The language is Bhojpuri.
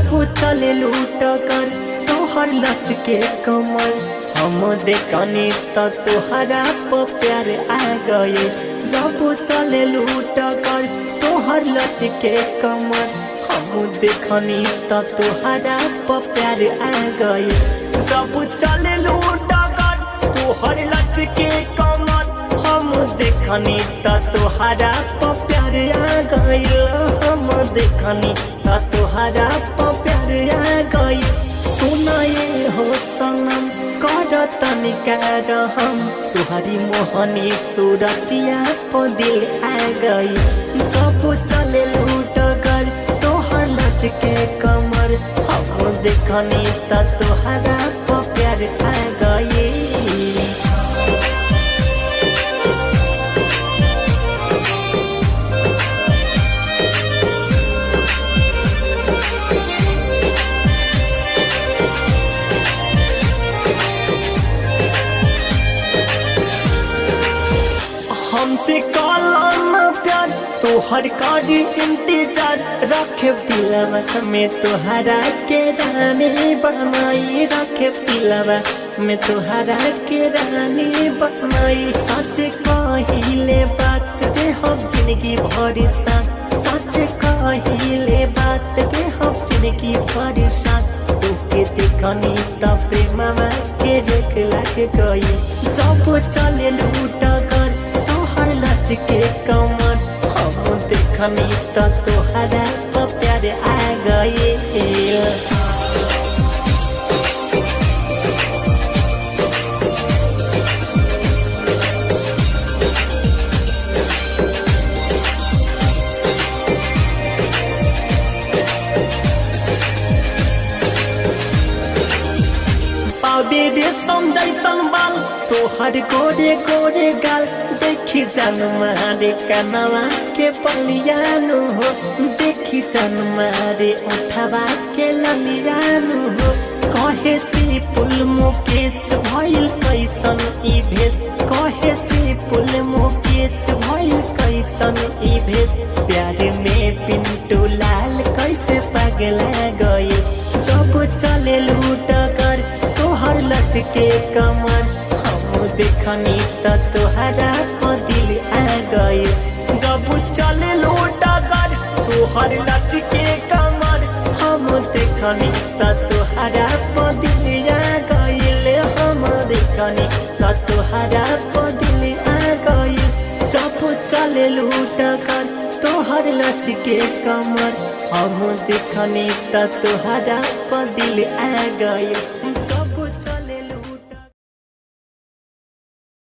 जब चले लूट कर तोहर लच के कमर हम देखनी तो तोहरा पर प्यार आ गए। जब चले लूट कर तोहर लच के कमर हम देखनी तो तोहरा पर प्यार आ गए। जब चले लूट कर तोहर लच के कमर हम देखनी तो तोहरा पर प्यार आ गए। हम देखनी तो तोहरा पर प्यार आ गए। सुनाए हो सनम कर तनिका रहम तुहरी मोहनी सूरतिया पर दिल आ गई। जब चले लूट कर तोहर लच के कमर हम देखनी तो तोहरा पर प्यार आ गई। हमसे कालान प्यार तोहर कारी इंतजार रखे दिलवा में तोहरा के रानी बनाई। रखे दिलवा में तोहरा के रानी बनाई। सच कहिले बात दे हम जिंदगी भर साथ। सच कहिले बात दे हम जिंदगी भर साथ। तोके देखनी तो प्रेमवा के देख लग गई। जब चले लूट कर तोहर लच के कमर हम देखनी तो तोहरा पर प्यार आ गए। दे समझैसन बाल तोहर गोरे गोरे गाल देखी जान मारे कनवा के पलियानु हो। देखी जान मारे उठवा के ललियानु हो। कहे से पुल मुकेश भइल कैसन ई भेष। कहे से पुल मुकेश भइल कैसन ई भेष। प्यार में पिंटू लाल कैसे पगला गए। जब चले लूट कर तोहर लच के कमर हम देखनी तो तोहरा पर दिल आ गए। जब चले लूट कर तोहर लच के कमर हम देखनी तो तोहरा पर दिल आ गए। हम देखनी तो तोहरा पर दिल आ गए। जब चले लूट कर तोहर लच के कमर हम देखनी तो तोहरा पर दिल आ गए।